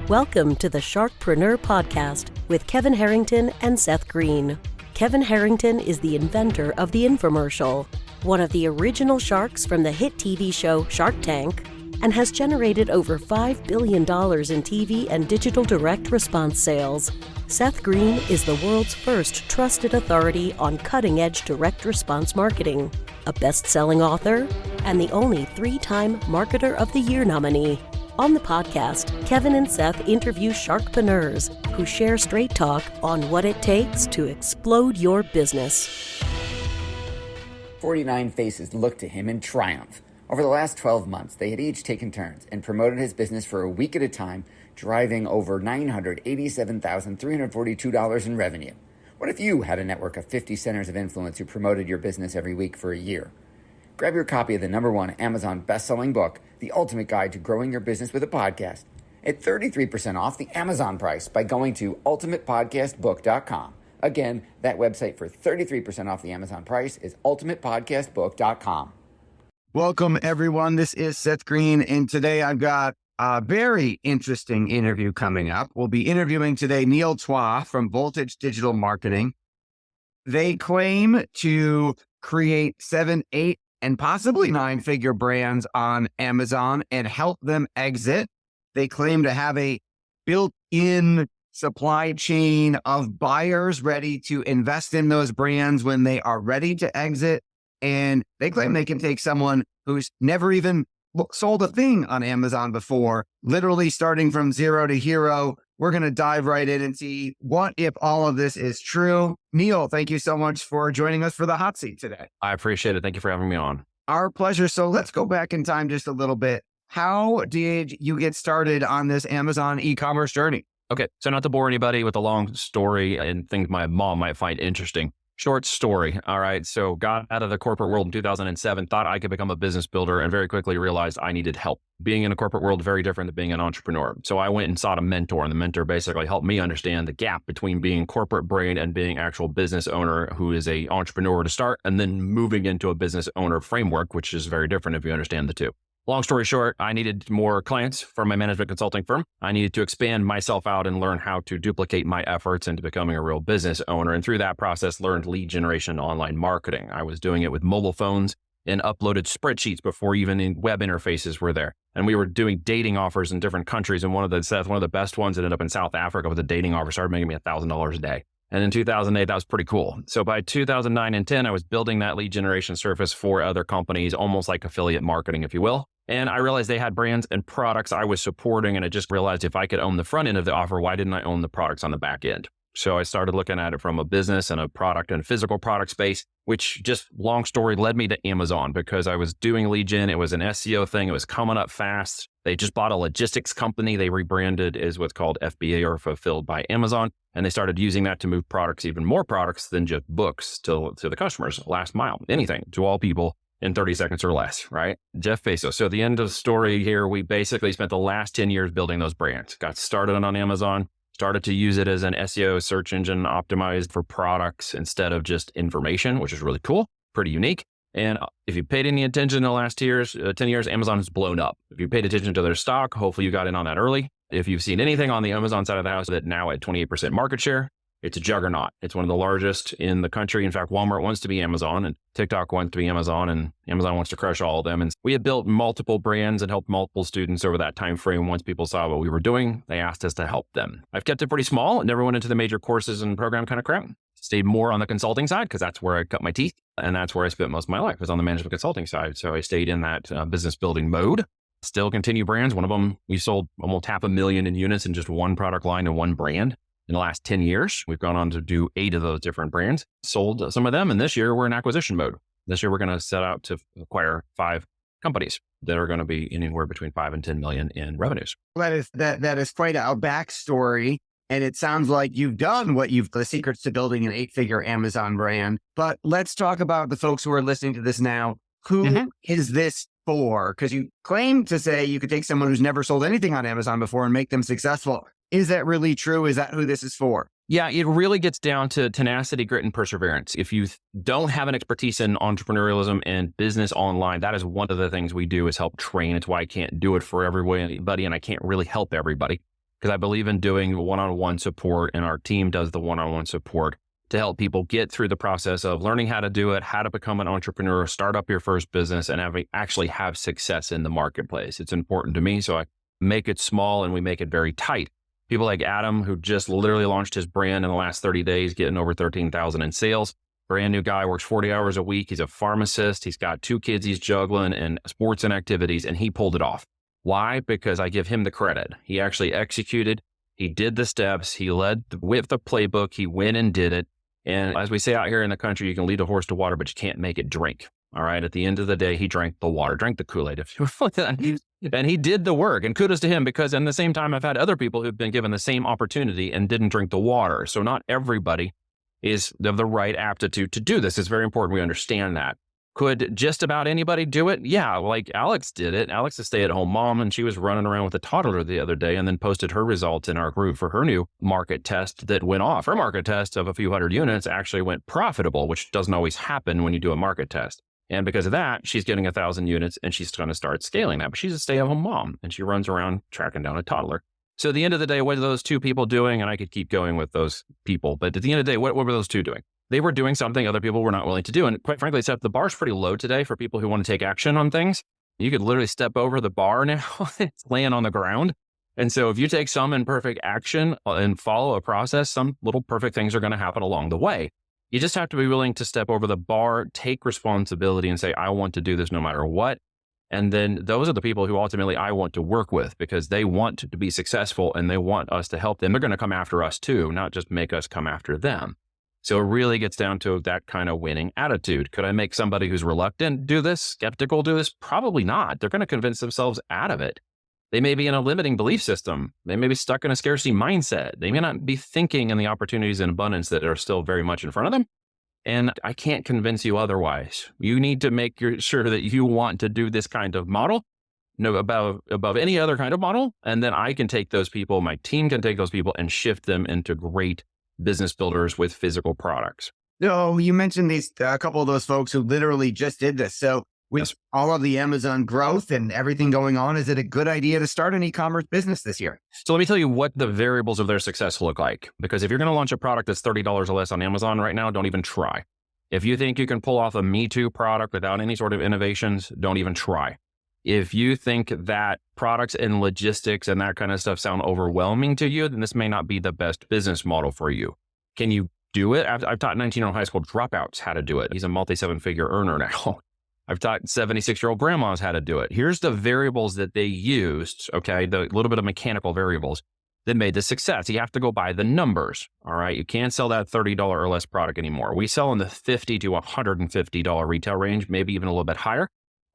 Welcome to the Sharkpreneur podcast with Kevin Harrington and Seth Greene. Kevin Harrington is the inventor of the infomercial, one of the original sharks from the hit TV show Shark Tank, and has generated over $5 billion in TV and digital direct response sales. Seth Greene is the world's first trusted authority on cutting-edge direct response marketing, a best-selling author, and the only 3-time Marketer of the Year nominee. On the podcast, Kevin and Seth interview sharkpreneurs who share straight talk on what it takes to explode your business. 49 faces looked to him in triumph. Over the last 12 months, they had each taken turns and promoted his business for a week at a time, driving over $987,342 in revenue. What if you had a network of 50 centers of influence who promoted your business every week for a year? Grab your copy of the #1 Amazon best-selling book, The Ultimate Guide to Growing Your Business with a Podcast, at 33% off the Amazon price by going to ultimatepodcastbook.com. Again, that website for 33% off the Amazon price is ultimatepodcastbook.com. Welcome, everyone. This is Seth Greene, and today I've got a very interesting interview coming up. We'll be interviewing today Neil Twa from Voltage Digital Marketing. They claim to create 7, 8, and possibly 9-figure brands on Amazon and help them exit. They claim to have a built-in supply chain of buyers ready to invest in those brands when they are ready to exit. And they claim they can take someone who's never even sold a thing on Amazon before, literally starting from zero to hero. We're going to dive right in and see what if all of this is true. Neil, thank you so much for joining us for the hot seat today. I appreciate it. Thank you for having me on. Our pleasure. So let's go back in time just a little bit. How did you get started on this Amazon e-commerce journey? Okay, so not to bore anybody with a long story and things my mom might find interesting. Short story. All right. So got out of the corporate world in 2007, thought I could become a business builder, and very quickly realized I needed help. Being in a corporate world, very different than being an entrepreneur. So I went and sought a mentor, and the mentor basically helped me understand the gap between being corporate brain and being actual business owner who is a entrepreneur to start, and then moving into a business owner framework, which is very different if you understand the two. Long story short, I needed more clients for my management consulting firm. I needed to expand myself out and learn how to duplicate my efforts into becoming a real business owner. And through that process, learned lead generation online marketing. I was doing it with mobile phones and uploaded spreadsheets before even web interfaces were there. And we were doing dating offers in different countries. And one of the best ones ended up in South Africa with a dating offer, started making me $1,000 a day. And in 2008, that was pretty cool. So by 2009 and 10, I was building that lead generation surface for other companies, almost like affiliate marketing, if you will. And I realized they had brands and products I was supporting. And I just realized if I could own the front end of the offer, why didn't I own the products on the back end? So I started looking at it from a business and a product and physical product space, which just long story led me to Amazon because I was doing lead gen. It was an SEO thing. It was coming up fast. They just bought a logistics company. They rebranded as what's called FBA or Fulfilled by Amazon. And they started using that to move products, even more products than just books to the customers, last mile, anything to all people in 30 seconds or less, right? Jeff Bezos. So the end of the story here, we basically spent the last 10 years building those brands, got started on Amazon, started to use it as an SEO search engine optimized for products instead of just information, which is really cool, pretty unique. And if you paid any attention in the last 10 years, Amazon has blown up. If you paid attention to their stock, hopefully you got in on that early. If you've seen anything on the Amazon side of the house, that now at 28% market share, it's a juggernaut. It's one of the largest in the country. In fact, Walmart wants to be Amazon and TikTok wants to be Amazon and Amazon wants to crush all of them. And we had built multiple brands and helped multiple students over that time frame. Once people saw what we were doing, they asked us to help them. I've kept it pretty small. Never went into the major courses and program kind of crap. Stayed more on the consulting side because that's where I cut my teeth. And that's where I spent most of my life was on the management consulting side. So I stayed in that business building mode. Still continue brands. One of them, we sold almost 500,000 in units in just one product line and one brand. In the last 10 years, we've gone on to do 8 of those different brands, sold some of them. And this year we're in acquisition mode. This year we're going to set out to acquire 5 companies that are going to be anywhere between 5 and 10 million in revenues. That is quite a backstory. And it sounds like you've done the secrets to building an 8-figure Amazon brand. But let's talk about the folks who are listening to this now. Who is this for? Because you claim to say you could take someone who's never sold anything on Amazon before and make them successful. Is that really true? Is that who this is for? Yeah, it really gets down to tenacity, grit, and perseverance. If you don't have an expertise in entrepreneurialism and business online, that is one of the things we do is help train. It's why I can't do it for everybody and I can't really help everybody. because I believe in doing one-on-one support, and our team does the one-on-one support to help people get through the process of learning how to do it, how to become an entrepreneur, start up your first business, and actually have success in the marketplace. It's important to me, so I make it small and we make it very tight. People like Adam, who just literally launched his brand in the last 30 days, getting over 13,000 in sales. Brand new guy, works 40 hours a week. He's a pharmacist. He's got 2 kids he's juggling and sports and activities, and he pulled it off. Why? Because I give him the credit. He actually executed. He did the steps. He led with the playbook. He went and did it. And as we say out here in the country, you can lead a horse to water, but you can't make it drink. All right. At the end of the day, he drank the water, drank the Kool-Aid, if you will. And he did the work. And kudos to him, because in the same time, I've had other people who've been given the same opportunity and didn't drink the water. So not everybody is of the right aptitude to do this. It's very important we understand that. Could just about anybody do it? Yeah, like Alex did it. Alex is a stay-at-home mom, and she was running around with a toddler the other day and then posted her results in our group for her new market test that went off. Her market test of a few hundred units actually went profitable, which doesn't always happen when you do a market test. And because of that, she's getting 1,000 units and she's going to start scaling that. But she's a stay-at-home mom and she runs around tracking down a toddler. So at the end of the day, what are those 2 people doing? And I could keep going with those people. But at the end of the day, what were those 2 doing? They were doing something other people were not willing to do. And quite frankly, Seth, the bar's pretty low today for people who want to take action on things. You could literally step over the bar now. It's laying on the ground. And so if you take some imperfect action and follow a process, some little perfect things are going to happen along the way. You just have to be willing to step over the bar, take responsibility and say, I want to do this no matter what. And then those are the people who ultimately I want to work with, because they want to be successful and they want us to help them. They're going to come after us too, not just make us come after them. So it really gets down to that kind of winning attitude. Could I make somebody who's reluctant do this, skeptical do this? Probably not. They're going to convince themselves out of it. They may be in a limiting belief system. They may be stuck in a scarcity mindset. They may not be thinking in the opportunities and abundance that are still very much in front of them. And I can't convince you otherwise. You need to make sure that you want to do this kind of model, above any other kind of model. And then I can take those people, my team can take those people and shift them into great business builders with physical products. So you mentioned a couple of those folks who literally just did this. So with all of the Amazon growth and everything going on, is it a good idea to start an e-commerce business this year? So let me tell you what the variables of their success look like. Because if you're going to launch a product that's $30 or less on Amazon right now, don't even try. If you think you can pull off a Me Too product without any sort of innovations, don't even try. If you think that products and logistics and that kind of stuff sound overwhelming to you, then this may not be the best business model for you. Can you do it? I've taught 19-year-old high school dropouts how to do it. He's a multi-7-figure earner now. I've taught 76-year-old grandmas how to do it. Here's the variables that they used, okay, the little bit of mechanical variables that made the success. You have to go by the numbers, all right? You can't sell that $30 or less product anymore. We sell in the $50 to $150 retail range, maybe even a little bit higher.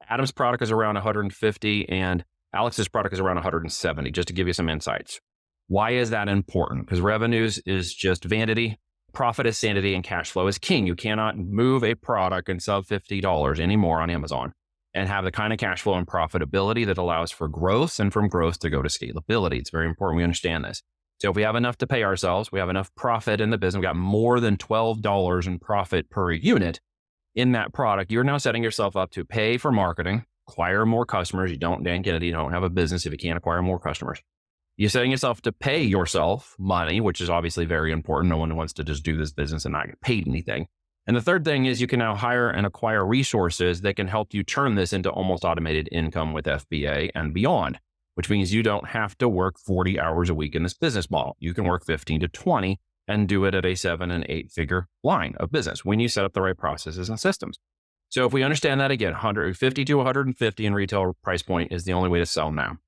Adam's product is around $150 and Alex's product is around $170, just to give you some insights. Why is that important? Because revenues is just vanity, profit is sanity, and cash flow is king. You cannot move a product and sell $50 anymore on Amazon and have the kind of cash flow and profitability that allows for growth and from growth to go to scalability. It's very important we understand this. So if we have enough to pay ourselves, we have enough profit in the business, we got more than $12 in profit per unit in that product, you're now setting yourself up to pay for marketing, acquire more customers. You don't, Dan Kennedy, you don't have a business if you can't acquire more customers. You're setting yourself to pay yourself money, which is obviously very important. No one wants to just do this business and not get paid anything. And the third thing is you can now hire and acquire resources that can help you turn this into almost automated income with FBA and beyond, which means you don't have to work 40 hours a week in this business model. You can work 15 to 20 and do it at a 7 and 8 figure line of business when you set up the right processes and systems. So if we understand that again, 150 to 150 in retail price point is the only way to sell now.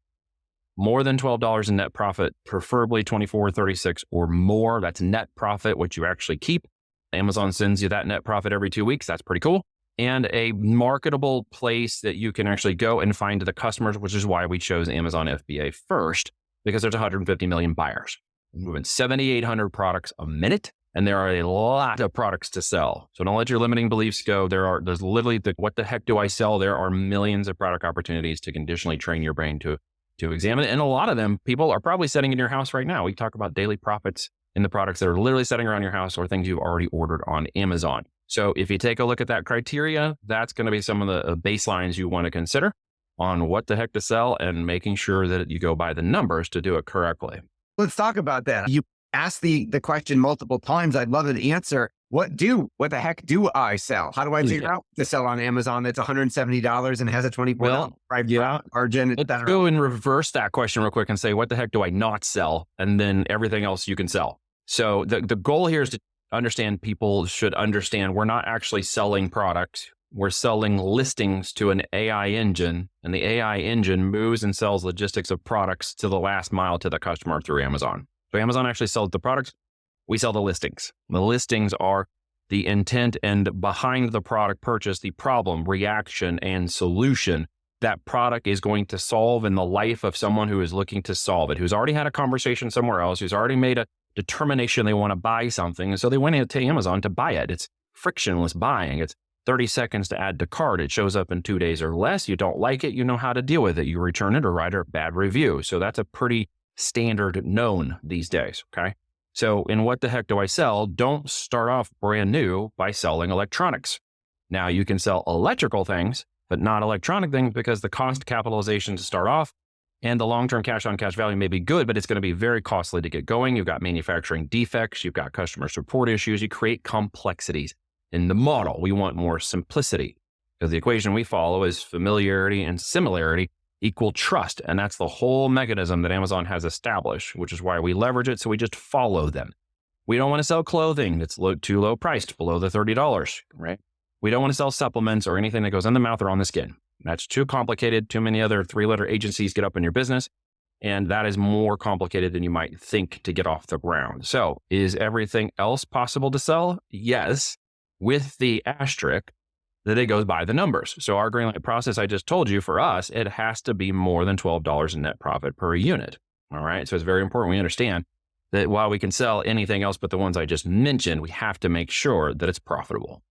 More than $12 in net profit, preferably 24, 36 or more. That's net profit, which you actually keep. Amazon sends you that net profit every 2 weeks. That's pretty cool. And a marketable place that you can actually go and find the customers, which is why we chose Amazon FBA first, because there's 150 million buyers. We're moving 7,800 products a minute, and there are a lot of products to sell. So don't let your limiting beliefs go. There's literally what the heck do I sell? There are millions of product opportunities to conditionally train your brain to examine it. And a lot of them, people are probably setting in your house right now. We talk about daily profits in the products that are literally setting around your house or things you've already ordered on Amazon. So if you take a look at that criteria, that's going to be some of the baselines you want to consider on what the heck to sell and making sure that you go by the numbers to do it correctly. Let's talk about that. You asked the question multiple times. I'd love an answer. What the heck do I sell? How do I figure out to sell on Amazon that's $170 and has a $24 margin, et Let's cetera? go and reverse that question real quick and say, what the heck do I not sell? And then everything else you can sell. So the goal here is to understand, people should understand we're not actually selling products. We're selling listings to an AI engine, and the AI engine moves and sells logistics of products to the last mile to the customer through Amazon. So Amazon actually sells the products. We sell the listings. The listings are the intent and behind the product purchase, the problem, reaction, and solution that product is going to solve in the life of someone who is looking to solve it, who's already had a conversation somewhere else, who's already made a determination they want to buy something. And so they went into Amazon to buy it. It's frictionless buying. It's 30 seconds to add to cart. It shows up in 2 days or less. You don't like it, you know how to deal with it. You return it or write a bad review. So that's a pretty standard known these days, okay? So in what the heck do I sell? Don't start off brand new by selling electronics. Now you can sell electrical things, but not electronic things, because the cost capitalization to start off and the long-term cash on cash value may be good, but it's going to be very costly to get going. You've got manufacturing defects. You've got customer support issues. You create complexities in the model. We want more simplicity, because the equation we follow is familiarity and similarity equal trust. And that's the whole mechanism that Amazon has established, which is why we leverage it. So we just follow them. We don't want to sell clothing that's too low priced, below the $30, right? We don't want to sell supplements or anything that goes in the mouth or on the skin. That's too complicated. Too many other 3-letter agencies get up in your business. And that is more complicated than you might think to get off the ground. So is everything else possible to sell? Yes, with the asterisk that it goes by the numbers. So our greenlight process I just told you, for us, it has to be more than $12 in net profit per unit. All right. So it's very important we understand that while we can sell anything else but the ones I just mentioned, we have to make sure that it's profitable.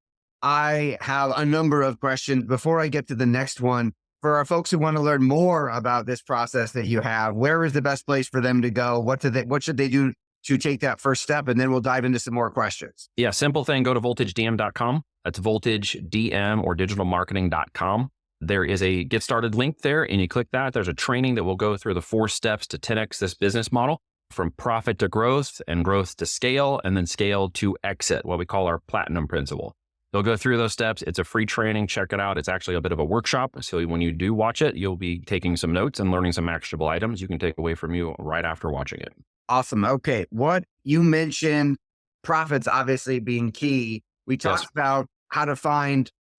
I have a number of questions before I get to the next one. For our folks who want to learn more about this process that you have, where is the best place for them to go? What should they do to take that first step? And then we'll dive into some more questions. Yeah, simple thing. Go to voltagedm.com. That's voltagedm or digitalmarketing.com. There is a get started link there, and you click that. There's a training that will go through the 4 steps to 10x this business model, from profit to growth and growth to scale, and then scale to exit, what we call our platinum principle. They'll go through those steps. It's a free training. Check it out. It's actually a bit of a workshop. So when you do watch it, you'll be taking some notes and learning some actionable items you can take away from you right after watching it. Awesome. Okay. What you mentioned, profits obviously being key. We talked about how to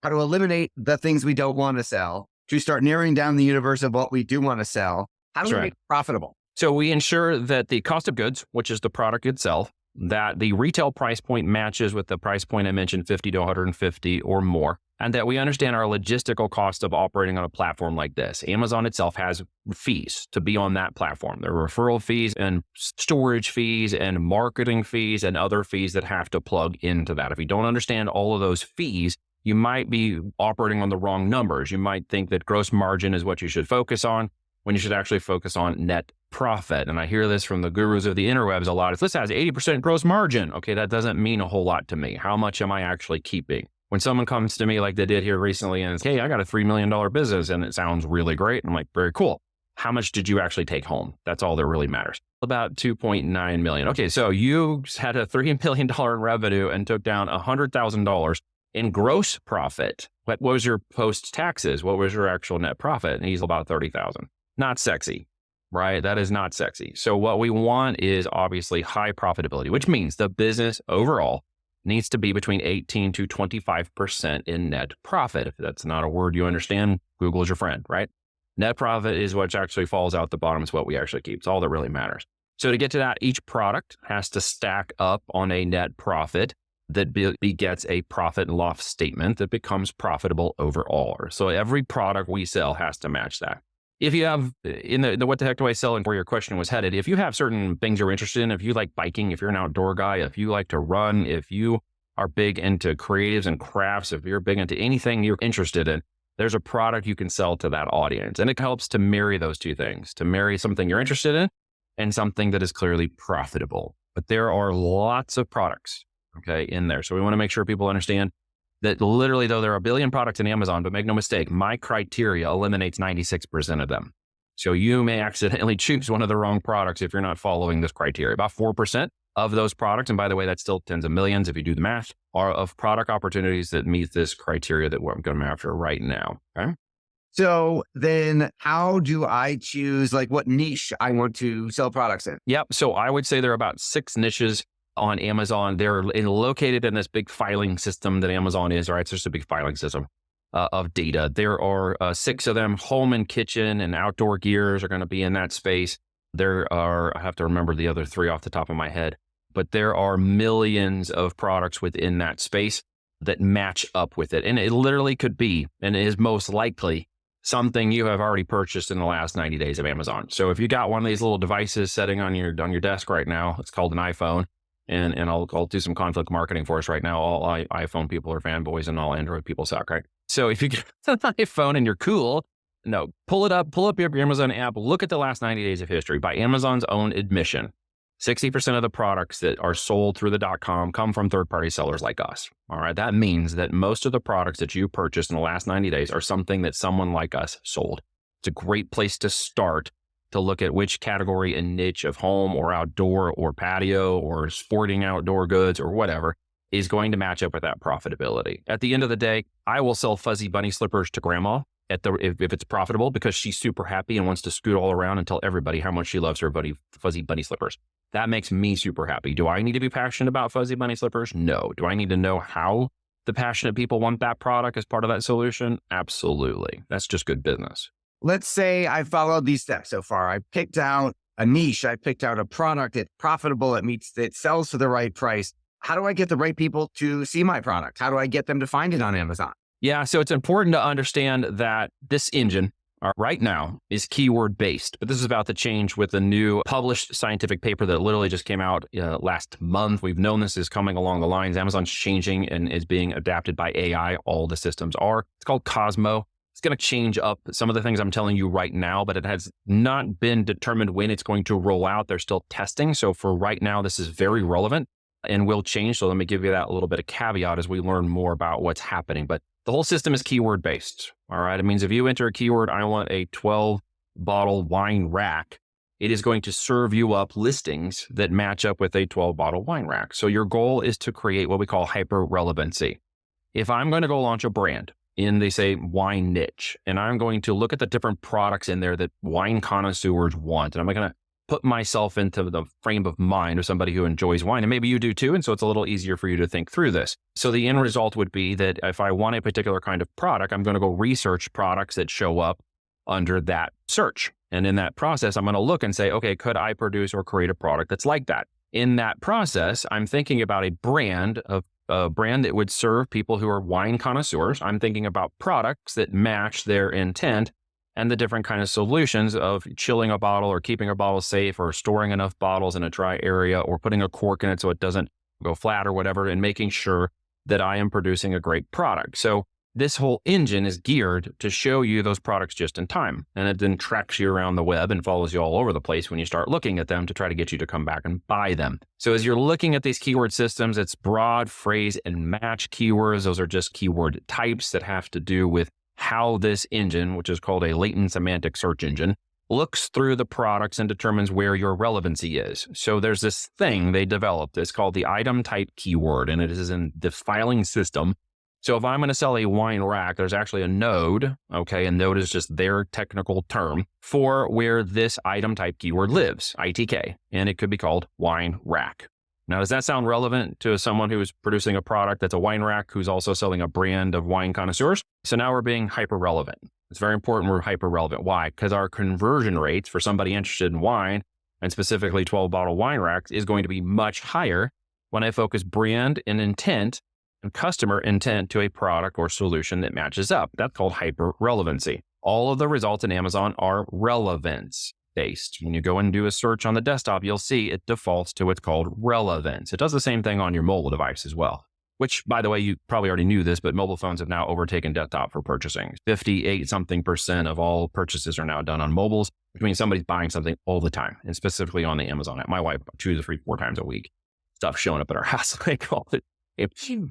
eliminate the things we don't want to sell, to start narrowing down the universe of what we do want to sell. How do we make it profitable? So we ensure that the cost of goods, which is the product itself, that the retail price point matches with the price point I mentioned, 50 to 150 or more, and that we understand our logistical cost of operating on a platform like this. Amazon itself has fees to be on that platform. There are referral fees and storage fees and marketing fees and other fees that have to plug into that. If you don't understand all of those fees, you might be operating on the wrong numbers. You might think that gross margin is what you should focus on, when you should actually focus on net profit. And I hear this from the gurus of the interwebs a lot. This has 80% gross margin. Okay, that doesn't mean a whole lot to me. How much am I actually keeping? When someone comes to me like they did here recently and says, hey, I got a $3 million business and it sounds really great. I'm like, very cool. How much did you actually take home? That's all that really matters. About 2.9 million. Okay, so you had a $3 million in revenue and took down $100,000 in gross profit. What was your post taxes? What was your actual net profit? And he's about 30,000. Not sexy, right? That is not sexy. So what we want is obviously high profitability, which means the business overall needs to be between 18 to 25% in net profit. If that's not a word you understand, Google is your friend, right? Net profit is what actually falls out the bottom. It's what we actually keep. It's all that really matters. So to get to that, each product has to stack up on a net profit that begets a profit and loss statement that becomes profitable overall. So every product we sell has to match that. If you have, in the what the heck do I sell and where your question was headed, if you have certain things you're interested in, if you like biking, if you're an outdoor guy, if you like to run, if you are big into creatives and crafts, if you're big into anything you're interested in, there's a product you can sell to that audience. And it helps to marry those two things, to marry something you're interested in and something that is clearly profitable. But there are lots of products, okay, in there. So we want to make sure people understand that literally, though there are a billion products in Amazon, but make no mistake, my criteria eliminates 96% of them. So you may accidentally choose one of the wrong products if you're not following this criteria. About 4% of those products, and by the way, that's still tens of millions if you do the math, are of product opportunities that meet this criteria that we're going after right now. Okay. So then how do I choose like what niche I want to sell products in? Yep. So I would say there are about 6 niches on Amazon. They're located in this big filing system that Amazon is, right? So it's a big filing system of data. There are 6 of them. Home and kitchen and outdoor gears are going to be in that space. There are, I have to remember the other 3 off the top of my head, but there are millions of products within that space that match up with it. And it literally could be, and is most likely, something you have already purchased in the last 90 days of Amazon. So if you got one of these little devices sitting on your desk right now, it's called an iPhone, and I'll do some conflict marketing for us right now. All iPhone people are fanboys and all Android people suck, right? So if you get an iPhone and you're cool, no, pull up your Amazon app, look at the last 90 days of history. By Amazon's own admission, 60% of the products that are sold through the .com come from third-party sellers like us. All right. That means that most of the products that you purchased in the last 90 days are something that someone like us sold. It's a great place to start to look at which category and niche of home or outdoor or patio or sporting outdoor goods or whatever is going to match up with that profitability. At the end of the day, I will sell fuzzy bunny slippers to grandma if it's profitable, because she's super happy and wants to scoot all around and tell everybody how much she loves her fuzzy bunny slippers. That makes me super happy. Do I need to be passionate about fuzzy bunny slippers? No. Do I need to know how the passionate people want that product as part of that solution? Absolutely. That's just good business. Let's say I followed these steps so far. I picked out a niche. I picked out a product that's profitable. It sells for the right price. How do I get the right people to see my product? How do I get them to find it on Amazon? Yeah, so it's important to understand that this engine right now is keyword based, but this is about to change with a new published scientific paper that literally just came out last month. We've known this is coming along the lines. Amazon's changing and is being adapted by AI. All the systems are. It's called Cosmo. It's going to change up some of the things I'm telling you right now, but it has not been determined when it's going to roll out. They're still testing. So for right now, this is very relevant and will change. So let me give you that a little bit of caveat as we learn more about what's happening. But the whole system is keyword based. All right. It means if you enter a keyword, I want a 12 bottle wine rack, it is going to serve you up listings that match up with a 12 bottle wine rack. So your goal is to create what we call hyper relevancy. If I'm going to go launch a brand in, they say, wine niche, and I'm going to look at the different products in there that wine connoisseurs want, and I'm going to put myself into the frame of mind of somebody who enjoys wine, and maybe you do too, and so it's a little easier for you to think through this. So the end result would be that if I want a particular kind of product, I'm going to go research products that show up under that search. And in that process, I'm going to look and say, okay, could I produce or create a product that's like that? In that process, I'm thinking about a brand that would serve people who are wine connoisseurs. I'm thinking about products that match their intent and the different kind of solutions of chilling a bottle or keeping a bottle safe or storing enough bottles in a dry area or putting a cork in it so it doesn't go flat or whatever, and making sure that I am producing a great product. So this whole engine is geared to show you those products just in time. And it then tracks you around the web and follows you all over the place when you start looking at them to try to get you to come back and buy them. So as you're looking at these keyword systems, it's broad, phrase, and match keywords. Those are just keyword types that have to do with how this engine, which is called a latent semantic search engine, looks through the products and determines where your relevancy is. So there's this thing they developed. It's called the item type keyword, and it is in the filing system. So if I'm going to sell a wine rack, there's actually a node, okay? A node is just their technical term for where this item type keyword lives, ITK, and it could be called wine rack. Now, does that sound relevant to someone who's producing a product that's a wine rack who's also selling a brand of wine connoisseurs? So now we're being hyper relevant. It's very important we're hyper relevant. Why? Because our conversion rates for somebody interested in wine, and specifically 12 bottle wine racks, is going to be much higher when I focus brand and intent and customer intent to a product or solution that matches up. That's called hyper relevancy. All of the results in Amazon are relevance based. When you go and do a search on the desktop, you'll see it defaults to what's called relevance. It does the same thing on your mobile device as well, which, by the way, you probably already knew this, but mobile phones have now overtaken desktop for purchasing. 58% of all purchases are now done on mobiles, which means somebody's buying something all the time, and specifically on the Amazon app. My wife 2 to 3, 4 times a week, stuff showing up at our house. Like all the,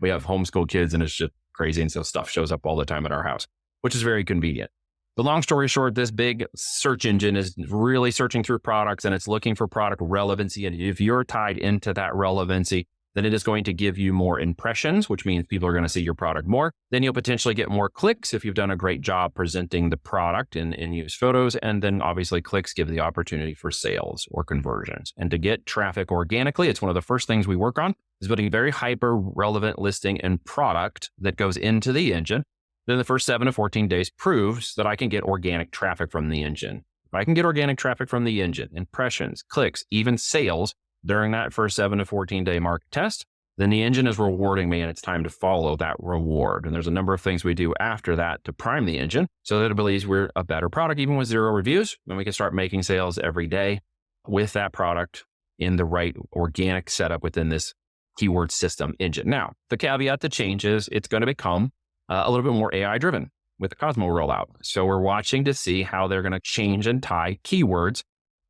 we have homeschool kids and it's just crazy. And so stuff shows up all the time at our house, which is very convenient. The long story short, this big search engine is really searching through products and it's looking for product relevancy. And if you're tied into that relevancy, then it is going to give you more impressions, which means people are going to see your product more. Then you'll potentially get more clicks if you've done a great job presenting the product and use photos. And then obviously clicks give the opportunity for sales or conversions. And to get traffic organically, it's one of the first things we work on is building a very hyper relevant listing and product that goes into the engine. Then the first 7 to 14 days proves that I can get organic traffic from the engine. If I can get organic traffic from the engine, impressions, clicks, even sales, during that first 7 to 14 day market test, then the engine is rewarding me and it's time to follow that reward. And there's a number of things we do after that to prime the engine so that it believes we're a better product, even with 0 reviews. Then we can start making sales every day with that product in the right organic setup within this keyword system engine. Now, the caveat to change is it's going to become a little bit more AI driven with the Cosmo rollout. So we're watching to see how they're going to change and tie keywords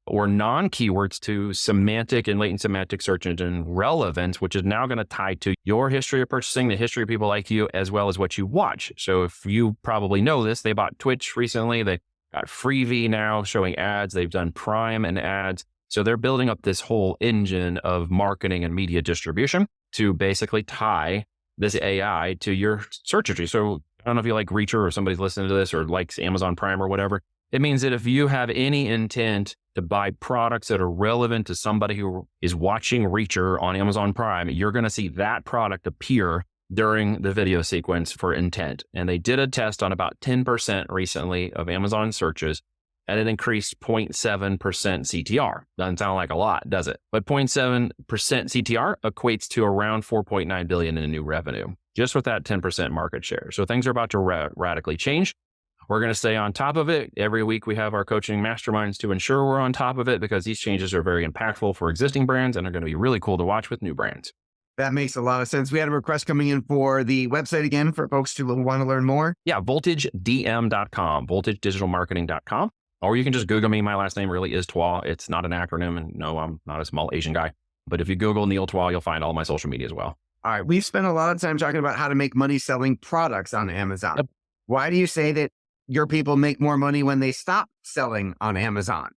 or non-keywords to semantic and latent semantic search engine relevance, which is now going to tie to your history of purchasing, the history of people like you, as well as what you watch. So if you probably know this, they bought Twitch recently. They got Freevee now showing ads. They've done Prime and ads. So they're building up this whole engine of marketing and media distribution to basically tie this AI to your search history. So I don't know if you like Reacher or somebody's listening to this or likes Amazon Prime or whatever. It means that if you have any intent to buy products that are relevant to somebody who is watching Reacher on Amazon Prime, you're going to see that product appear during the video sequence for intent. And they did a test on about 10% recently of Amazon searches, and it increased 0.7% CTR. Doesn't sound like a lot, does it? But 0.7% CTR equates to around $4.9 billion in new revenue, just with that 10% market share. So things are about to radically change. We're going to stay on top of it. Every week we have our coaching masterminds to ensure we're on top of it because these changes are very impactful for existing brands and are going to be really cool to watch with new brands. That makes a lot of sense. We had a request coming in for the website again for folks who want to learn more. Yeah, voltagedm.com, voltagedigitalmarketing.com. Or you can just Google me. My last name really is Twa. It's not an acronym. And no, I'm not a small Asian guy. But if you Google Neil Twa, you'll find all my social media as well. All right. We've spent a lot of time talking about how to make money selling products on Amazon. Yep. Why do you say that your people make more money when they stop selling on Amazon?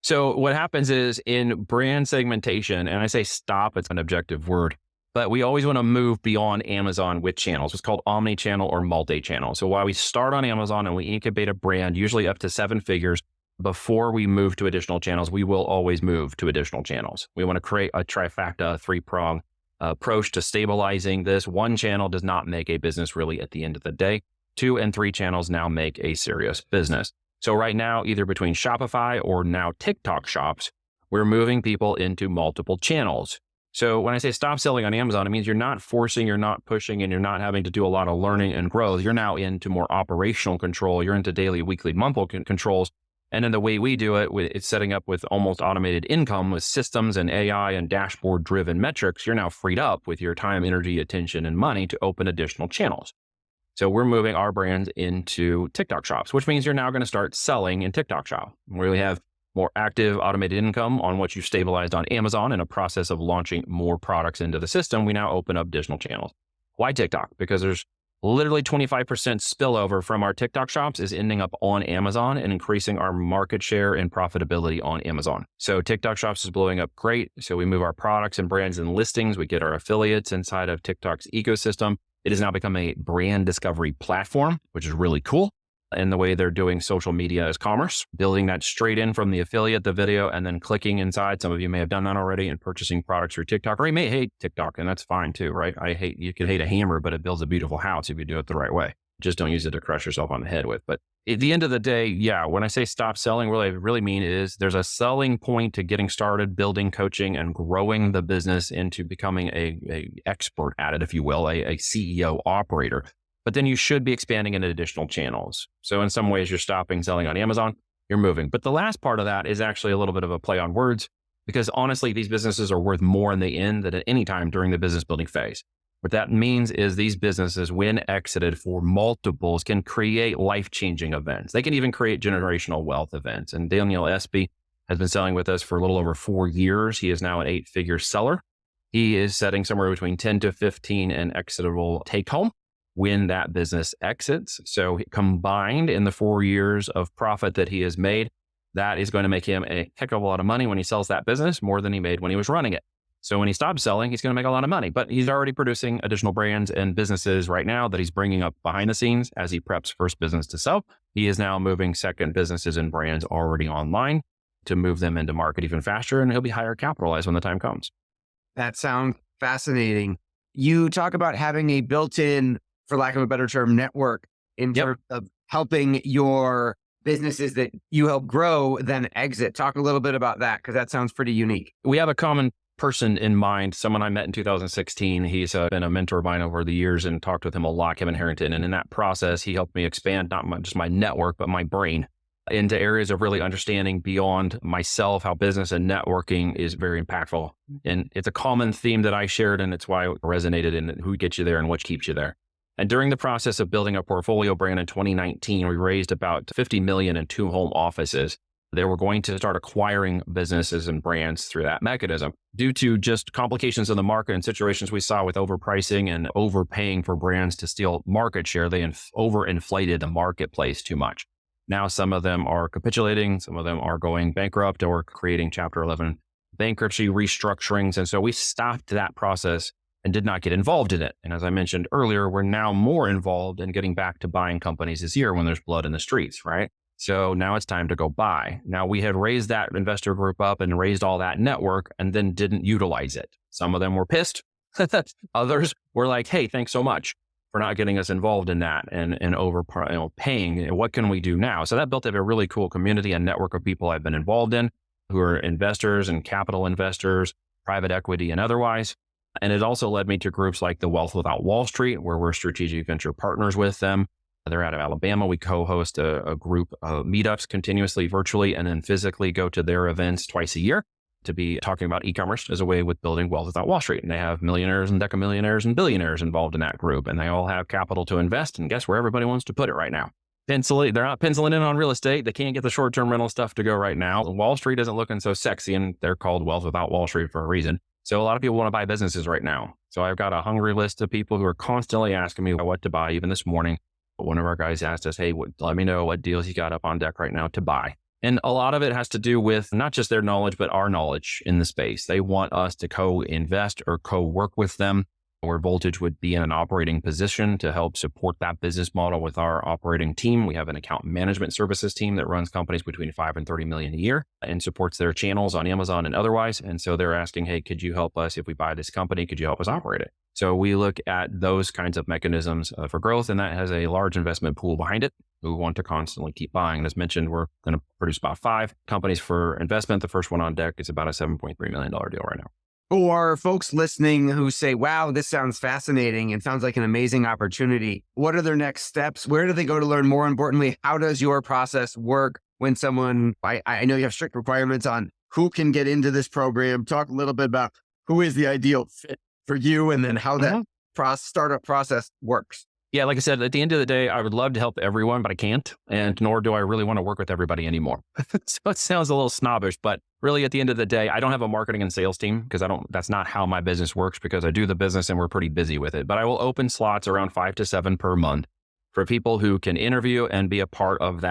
So what happens is in brand segmentation, and I say stop, it's an objective word, but we always want to move beyond Amazon with channels. It's called omni-channel or multi-channel. So while we start on Amazon and we incubate a brand, usually up to 7 figures, before we move to additional channels, we will always move to additional channels. We want to create a trifecta, 3-prong approach to stabilizing this. One channel does not make a business really at the end of the day. 2 and 3 channels now make a serious business. So right now, either between Shopify or now TikTok shops, we're moving people into multiple channels. So when I say stop selling on Amazon, it means you're not forcing, you're not pushing, and you're not having to do a lot of learning and growth. You're now into more operational control. You're into daily, weekly, monthly controls. And then the way we do it, it's setting up with almost automated income with systems and AI and dashboard driven metrics. You're now freed up with your time, energy, attention, and money to open additional channels. So we're moving our brands into TikTok shops, which means you're now going to start selling in TikTok shop, where we have more active automated income on what you've stabilized on Amazon in a process of launching more products into the system. We now open up additional channels. Why TikTok? Because there's literally 25% spillover from our TikTok shops is ending up on Amazon and increasing our market share and profitability on Amazon. So TikTok shops is blowing up great. So we move our products and brands and listings. We get our affiliates inside of TikTok's ecosystem. It has now become a brand discovery platform, which is really cool. And the way they're doing social media as commerce, building that straight in from the affiliate, the video, and then clicking inside. Some of you may have done that already and purchasing products through TikTok, or you may hate TikTok, and that's fine too, right? You could hate a hammer, but it builds a beautiful house if you do it the right way. Just don't use it to crush yourself on the head with. But at the end of the day, yeah, when I say stop selling, what I really mean is there's a selling point to getting started, building, coaching, and growing the business into becoming a expert at it, if you will, a CEO operator. But then you should be expanding into additional channels. So in some ways, you're stopping selling on Amazon, you're moving. But the last part of that is actually a little bit of a play on words, because honestly, these businesses are worth more in the end than at any time during the business building phase. What that means is these businesses, when exited for multiples, can create life-changing events. They can even create generational wealth events. And Daniel Espy has been selling with us for a little over 4 years. He is now an 8-figure seller. He is setting somewhere between 10 to 15 an exitable take home. when that business exits. So combined in the 4 years of profit that he has made, that is going to make him a heck of a lot of money when he sells that business, more than he made when he was running it. So when he stops selling, he's going to make a lot of money, but he's already producing additional brands and businesses right now that he's bringing up behind the scenes as he preps first business to sell. He is now moving second businesses and brands already online to move them into market even faster, and he'll be higher capitalized when the time comes. That sounds fascinating. You talk about having a built-in, for lack of a better term, network in terms of helping your businesses that you help grow then exit. Talk a little bit about that, because that sounds pretty unique. We have a common person in mind, someone I met in 2016. He's been a mentor of mine over the years and talked with him a lot, Kevin Harrington. And in that process, he helped me expand just my network, but my brain into areas of really understanding beyond myself how business and networking is very impactful. And it's a common theme that I shared, and it's why it resonated in who gets you there and what keeps you there. And during the process of building a portfolio brand in 2019, we raised about $50 million in 2 home offices. They were going to start acquiring businesses and brands through that mechanism. Due to just complications in the market and situations we saw with overpricing and overpaying for brands to steal market share, they overinflated the marketplace too much. Now, some of them are capitulating, some of them are going bankrupt or creating Chapter 11 bankruptcy restructurings. And so we stopped that process and did not get involved in it. And as I mentioned earlier, we're now more involved in getting back to buying companies this year when there's blood in the streets, right? So now it's time to go buy. Now, we had raised that investor group up and raised all that network and then didn't utilize it. Some of them were pissed. Others were like, hey, thanks so much for not getting us involved in that and overpaying. What can we do now? So that built up a really cool community and network of people I've been involved in who are investors and capital investors, private equity and otherwise. And it also led me to groups like the Wealth Without Wall Street, where we're strategic venture partners with them. They're out of Alabama. We co-host a group of meetups continuously, virtually, and then physically go to their events twice a year to be talking about e-commerce as a way with building wealth without Wall Street. And they have millionaires and decamillionaires and billionaires involved in that group. And they all have capital to invest. And guess where everybody wants to put it right now? They're not penciling in on real estate. They can't get the short-term rental stuff to go right now. Wall Street isn't looking so sexy, and they're called Wealth Without Wall Street for a reason. So a lot of people want to buy businesses right now. So I've got a hungry list of people who are constantly asking me what to buy. Even this morning, one of our guys asked us, hey, let me know what deals you got up on deck right now to buy. And a lot of it has to do with not just their knowledge, but our knowledge in the space. They want us to co-invest or co-work with them, where Voltage would be in an operating position to help support that business model with our operating team. We have an account management services team that runs companies between 5 and 30 million a year and supports their channels on Amazon and otherwise. And so they're asking, hey, could you help us if we buy this company? Could you help us operate it? So we look at those kinds of mechanisms for growth, and that has a large investment pool behind it. We want to constantly keep buying. And as mentioned, we're going to produce about 5 companies for investment. The first one on deck is about a $7.3 million deal right now. For folks listening who say, wow, this sounds fascinating and sounds like an amazing opportunity, what are their next steps? Where do they go to learn more? Importantly, how does your process work when someone, I know you have strict requirements on who can get into this program. Talk a little bit about who is the ideal fit for you and then how that startup process works. Yeah, like I said, at the end of the day, I would love to help everyone, but I can't. And nor do I really want to work with everybody anymore. So it sounds a little snobbish, but really at the end of the day, I don't have a marketing and sales team because that's not how my business works, because I do the business and we're pretty busy with it. But I will open slots around 5 to 7 per month for people who can interview and be a part of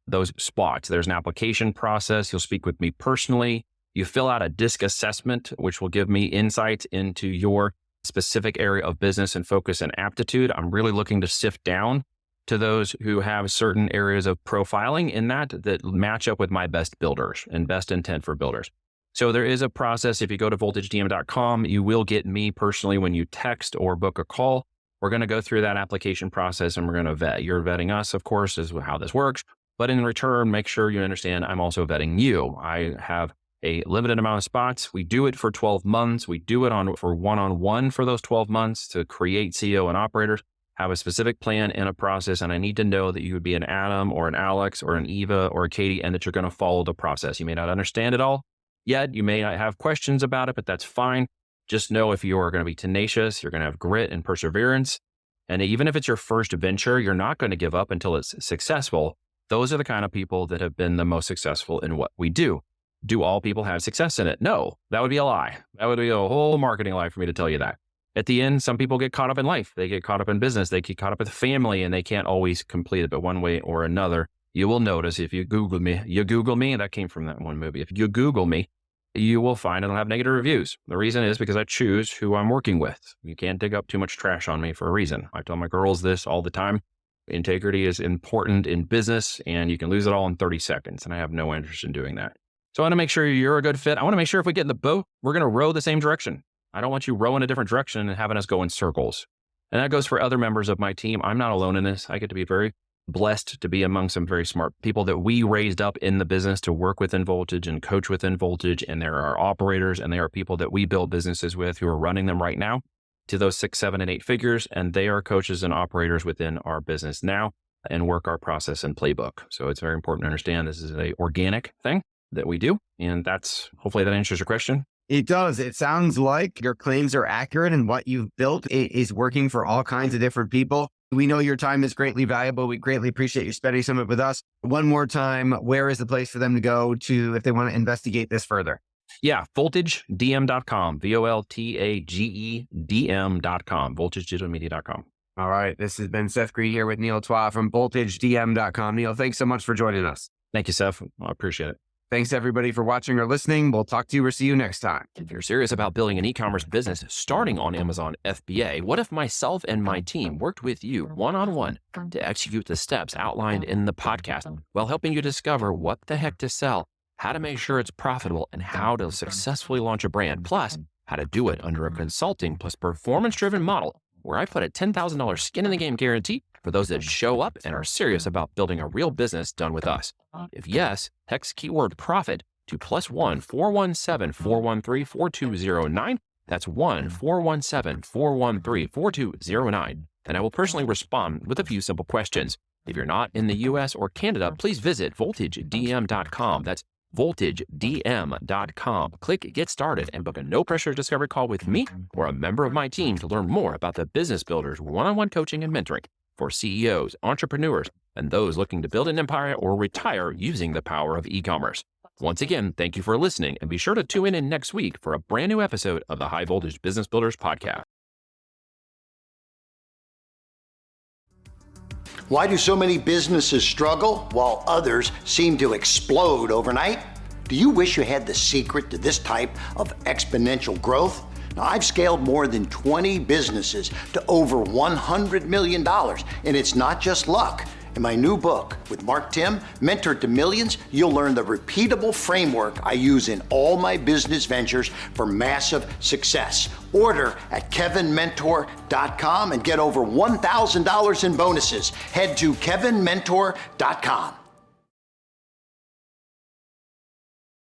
those spots. There's an application process. You'll speak with me personally. You fill out a DISC assessment, which will give me insights into your specific area of business and focus and aptitude. I'm really looking to sift down to those who have certain areas of profiling in that match up with my best builders and best intent for builders. So there is a process. If you go to voltagedm.com, you will get me personally when you text or book a call. We're going to go through that application process and we're going to vet. You're vetting us, of course, is how this works. But in return, make sure you understand I'm also vetting you. I have a limited amount of spots. We do it for 12 months. We do it for one-on-one for those 12 months to create CEO and operators, have a specific plan and a process. And I need to know that you would be an Adam or an Alex or an Eva or a Katie, and that you're going to follow the process. You may not understand it all yet. You may not have questions about it, but that's fine. Just know if you are going to be tenacious, you're going to have grit and perseverance. And even if it's your first venture, you're not going to give up until it's successful. Those are the kind of people that have been the most successful in what we do. Do all people have success in it? No, that would be a lie. That would be a whole marketing lie for me to tell you that. At the end, some people get caught up in life. They get caught up in business. They get caught up with family, and they can't always complete it. But one way or another, you will notice if you Google me, that came from that one movie. If you Google me, you will find I'll have negative reviews. The reason is because I choose who I'm working with. You can't dig up too much trash on me for a reason. I tell my girls this all the time. Integrity is important in business, and you can lose it all in 30 seconds. And I have no interest in doing that. So I want to make sure you're a good fit. I want to make sure if we get in the boat, we're going to row the same direction. I don't want you rowing a different direction and having us go in circles. And that goes for other members of my team. I'm not alone in this. I get to be very blessed to be among some very smart people that we raised up in the business to work within Voltage and coach within Voltage. And there are operators and there are people that we build businesses with who are running them right now to those 6, 7, and 8 figures. And they are coaches and operators within our business now and work our process and playbook. So it's very important to understand this is an organic thing that we do. And that's hopefully that answers your question. It does. It sounds like your claims are accurate and what you've built is working for all kinds of different people. We know your time is greatly valuable. We greatly appreciate you spending some of it with us. One more time, where is the place for them to go to if they want to investigate this further? Yeah, voltagedm.com, VOLTAGEDM.com, voltagedigitalmedia.com. All right. This has been Seth Greene here with Neil Twa from voltagedm.com. Neil, thanks so much for joining us. Thank you, Seth. I appreciate it. Thanks everybody for watching or listening. We'll talk to you or see you next time. If you're serious about building an e-commerce business starting on Amazon FBA, what if myself and my team worked with you one-on-one to execute the steps outlined in the podcast while helping you discover what the heck to sell, how to make sure it's profitable, and how to successfully launch a brand, plus how to do it under a consulting plus performance-driven model where I put a $10,000 skin in the game guarantee for those that show up and are serious about building a real business done with us. If yes, text keyword profit to +1 417 413 4209. That's 1 417 413 4209. And I will personally respond with a few simple questions. If you're not in the US or Canada, please visit voltagedm.com. That's voltagedm.com. Click Get Started and book a no-pressure discovery call with me or a member of my team to learn more about the Business Builders one-on-one coaching and mentoring for CEOs, entrepreneurs, and those looking to build an empire or retire using the power of e-commerce. Once again, thank you for listening, and be sure to tune in next week for a brand new episode of the High Voltage Business Builders podcast. Why do so many businesses struggle while others seem to explode overnight? Do you wish you had the secret to this type of exponential growth? Now, I've scaled more than 20 businesses to over $100 million, and it's not just luck. In my new book with Mark Tim, Mentor to Millions, you'll learn the repeatable framework I use in all my business ventures for massive success. Order at kevinmentor.com and get over $1,000 in bonuses. Head to kevinmentor.com.